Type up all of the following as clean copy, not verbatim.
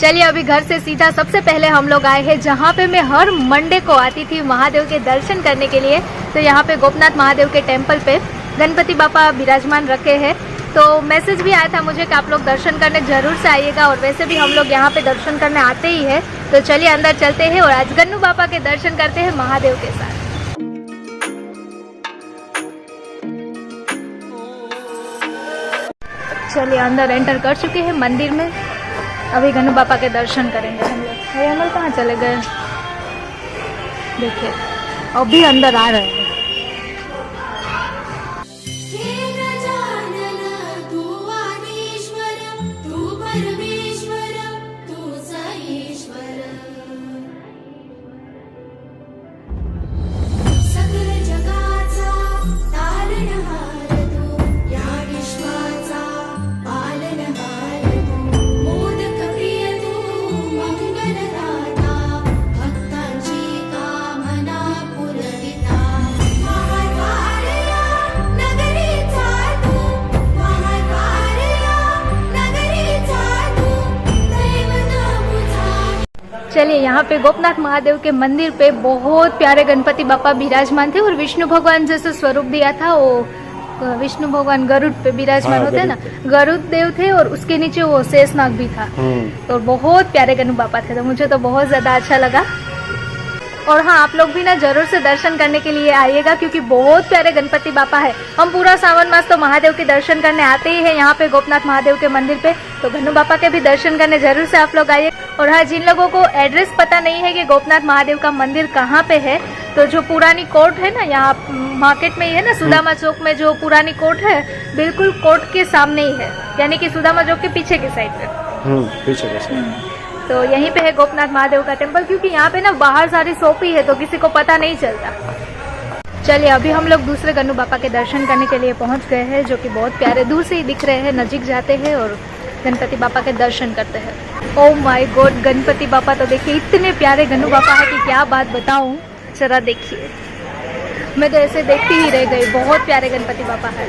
चलिए अभी घर से सीधा सबसे पहले हम लोग आए हैं जहाँ पे मैं हर मंडे को आती थी महादेव के दर्शन करने के लिए। तो यहाँ पे गोपनाथ महादेव के टेम्पल पे गणपति बापा विराजमान रखे हैं। तो मैसेज भी आया था मुझे कि आप लोग दर्शन करने जरूर से आइएगा, और वैसे भी हम लोग यहाँ पे दर्शन करने आते ही है। तो चलिए अंदर चलते हैं और आज गन्नू बापा के दर्शन करते हैं महादेव के साथ। चलिए अंदर एंटर कर चुके हैं मंदिर में, अभी गन्नू बापा के दर्शन करेंगे हम लोग। अरे हम लोग कहाँ चले गए, देखिए अभी अंदर आ रहे हैं। चलिए यहाँ पे गोपनाथ महादेव के मंदिर पे बहुत प्यारे गणपति बापा विराजमान थे, और विष्णु भगवान जैसे स्वरूप दिया था वो विष्णु भगवान गरुड़ पे विराजमान होते हैं ना, गरुड़ देव थे, और उसके नीचे वो शेषनाग भी था। तो बहुत प्यारे गन्नू बापा थे, तो मुझे तो बहुत ज्यादा अच्छा लगा। और हाँ, आप लोग भी ना जरूर से दर्शन करने के लिए आइएगा, क्योंकि बहुत प्यारे गणपति बापा है। हम पूरा सावन मास तो महादेव के दर्शन करने आते ही हैं यहाँ पे गोपनाथ महादेव के मंदिर पे, तो गन्नू बापा के भी दर्शन करने जरूर से आप लोग आइए। और हाँ, जिन लोगों को एड्रेस पता नहीं है कि गोपनाथ महादेव का मंदिर कहाँ पे है, तो जो पुरानी कोर्ट है ना, यहाँ मार्केट में ही है ना, सुदामा चौक में जो पुरानी कोर्ट है, बिल्कुल कोर्ट के सामने ही है, यानी कि सुदामा चौक के पीछे की साइड पे। पीछे के साइड। तो यहीं पे है गोपनाथ महादेव का टेम्पल, क्योंकि यहाँ पे ना बाहर सारी शॉप ही है, तो किसी को पता नहीं चलता। चलिए अभी हम लोग दूसरे गन्नू बापा के दर्शन करने के लिए पहुँच गए हैं, जो कि बहुत प्यारे दूर से ही दिख रहे हैं। नजीक जाते हैं और गणपति बापा के दर्शन करते हैं। ओह माय गॉड, गणपति बापा तो देखिए इतने प्यारे गन्नू बापा है कि क्या बात बताऊँ। जरा देखिए, मैं तो ऐसे देखती ही रह गई, बहुत प्यारे गणपति बापा है।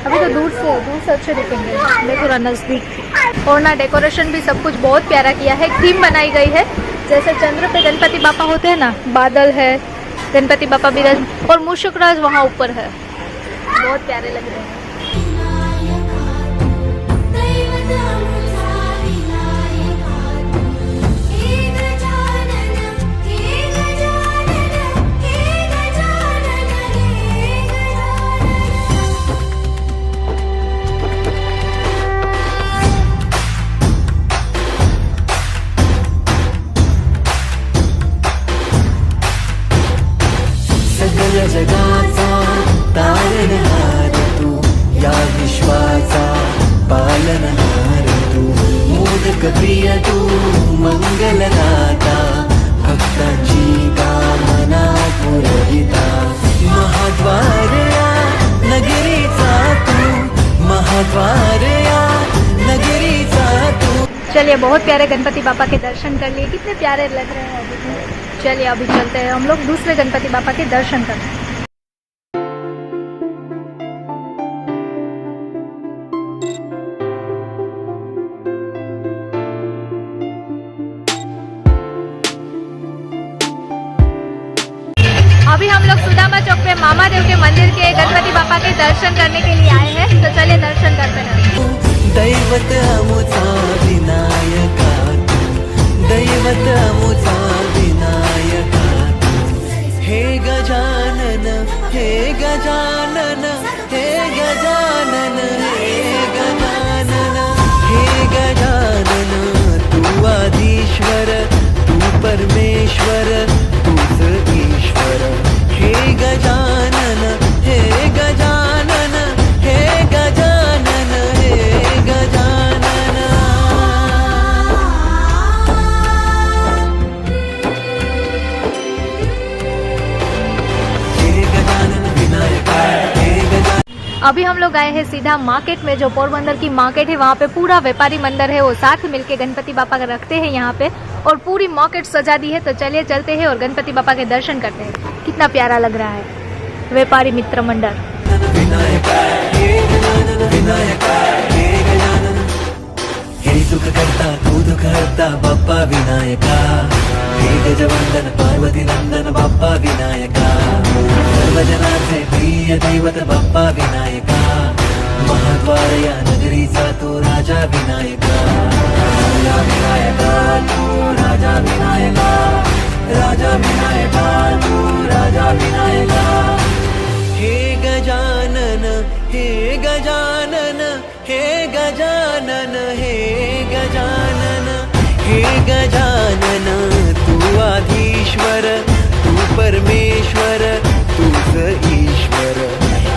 अभी तो दूर से अच्छे दिखेंगे, मैं थोड़ा नजदीक। और ना डेकोरेशन भी सब कुछ बहुत प्यारा किया है, थीम बनाई गई है, जैसे चंद्र पे गणपति बापा होते हैं ना, बादल है, गणपति बापा विराज, और मूषक राज वहाँ ऊपर है। बहुत प्यारे लग रहे हैं। जगाचा तारणहार तू, या विश्वाचा पालनहार तू, मोदक प्रिय तू, मंगलदाता, भक्तांची कामना पुरविता, महाद्वार या नगरीचा तू, महाद्वार या नगरीचा तू। चलिए बहुत प्यारे गणपति बापा के दर्शन कर लिए, कितने प्यारे लग रहे हैं अभी। चलिए अभी चलते हैं हम लोग दूसरे गणपति बापा के दर्शन करने। अभी हम लोग सुदामा चौक पे मामा देव के मंदिर के गणपति बापा के दर्शन करने के लिए आए हैं, तो चलिए दर्शन करते हैं। दैवत अमुचा विनायका तू, दैवत अमुचा विनायका तू, हे गजानन, हे गजानन, हे गजानन, हे गजानन, हे गजानन, तू आदिश्वर, तू परमेश्वर, तूच ईश्वर, हे गजानन, हे गजानन, हे गजानन, हे गजानन। हे गजानन विनायका, हे गजानन। अभी हम लोग आए हैं सीधा मार्केट में, जो पोरबंदर की मार्केट है, वहाँ पे पूरा व्यापारी मंदिर है, वो साथ मिलके गणपति बापा रखते हैं यहाँ पे, और पूरी मार्केट सजा दी है। तो चलिए चलते हैं और गणपति बापा के दर्शन करते हैं। कितना प्यारा लग रहा है, व्यापारी मित्र मंडल। हे सुख करता तू दुख दुःखहर्ता बाप्पा विनायका हे गजवंदन पार्वती नंदन बाप्पा विनायका सर्वजनाचे प्रिय दैवत बाप्पा विनायका महाद्वार या नगरीचा तो राजा विनायका राजा विनायका तू राजा विनायका राजा विनायका तू राजा विनायका हे गजानन हे गजानन हे गजानन हे गजानन हे गजानन तू आधीश्वर तू परमेश्वर तूच ईश्वर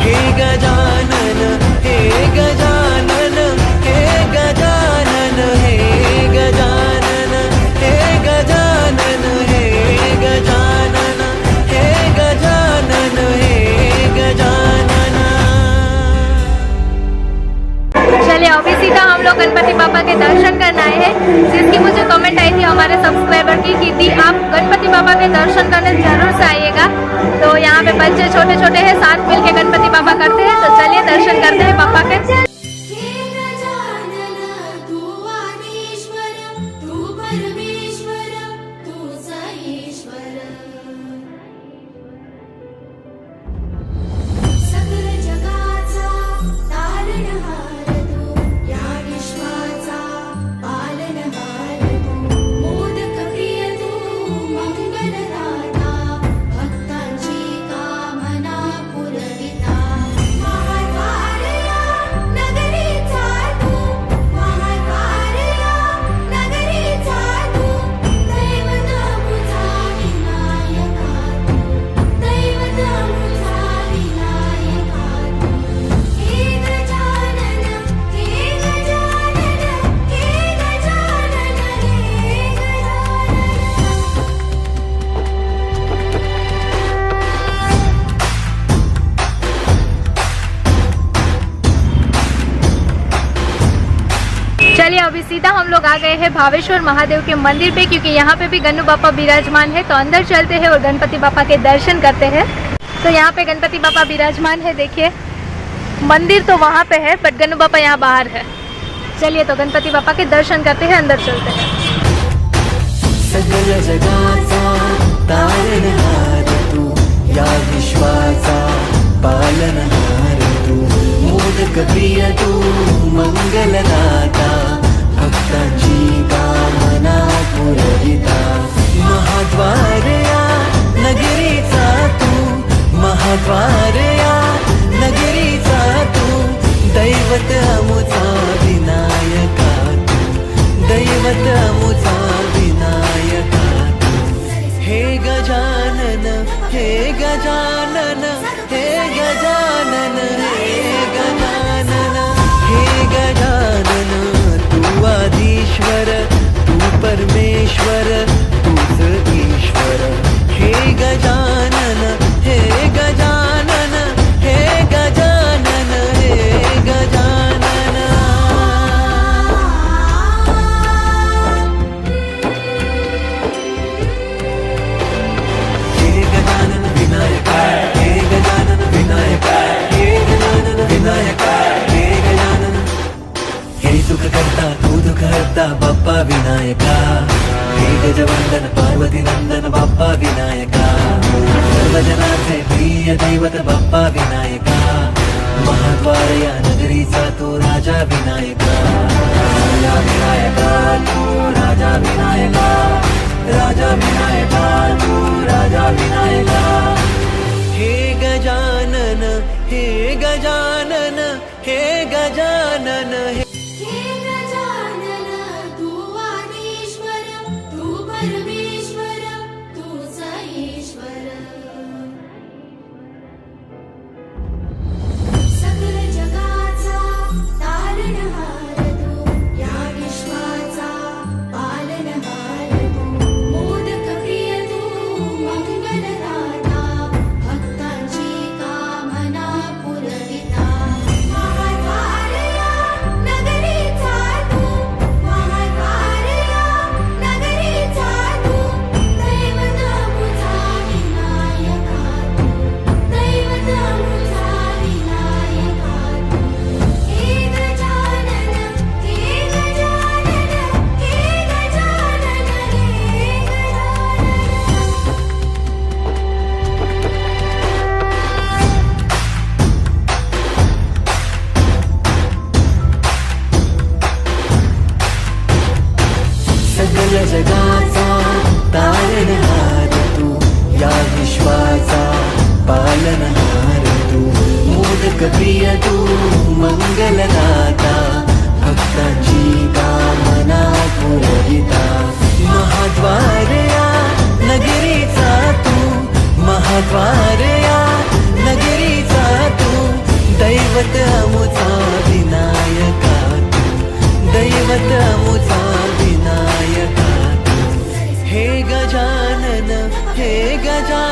हे गजानन हे गजानन हे गजानन हे गजानन हे गजानन हे गजानन हे गजानन हे गजानन। चलिए अभी सीधा हम लोग गणपति बाबा के दर्शन करने आए हैं, जिसकी मुझे कमेंट आई थी हमारे सब्सक्राइबर की कि दी आप गणपति बाबा के दर्शन करने जरूर से आइएगा। तो यहाँ पे बच्चे छोटे छोटे हैं, साथ मिलके गणपति बाबा करते हैं। तो चलिए दर्शन करते हैं पापा के। चलिए अभी सीधा हम लोग आ गए हैं भावेश्वर महादेव के मंदिर पे, क्योंकि यहाँ पे भी गन्नू बापा विराजमान है। तो अंदर चलते हैं और गणपति बापा के दर्शन करते हैं। तो यहाँ पे गणपति बापा विराजमान है, देखिए मंदिर तो वहाँ पे है बट गन्नू बापा यहाँ बाहर है। चलिए तो गणपति बापा के दर्शन करते हैं, अंदर चलते हैं। सगळ जगाचा तारणहार तू या विश्वाचा पालनहार तू मोदक प्रिय तू मंगलदाता भक्तांची कामना पुरविता महाद्वार या नगरीचा तू महाद्वार या नगरीचा तू दैवत अमुचा विनायका तू दैवत अमुचा विनायका हे गजानन हे गजानन हे गजानन हे गजानन हे गजानन तू आधीश्वर तू परमेश्वर तूच ईश्वर हे गजानन हे गजानन हे गजानन हे गजानन। हे गजानन विनायका हे गजानन विनायका हे गजानन विनायका हे गजानन हे सुख करता तू दुःख हरता बाप्पा विनायका हे गजवंदन पार्वती नंदन बाप्पा विनायका सर्वजनाचे प्रिय दैवत बाप्पा विनायका महाद्वार या नगरीचा तो राजा विनायका राजा विनायका तू राजा विनायका राजा विनायका तू राजा विनायका हे गजानन हे गजानन हे गजानन हे नगर सकल जगाचा तारणहार तू, या विश्वाचा पालनहार तू, मोदक प्रिय तू मंगलदाता, भक्तांची कामना पुरविता, महाद्वार या नगरीचा तू, महाद्वार या नगरीचा तू, दैवत अमुचा विनायका तू, दैवत अमुचा विनायका तू, हे गजानन हे गजानन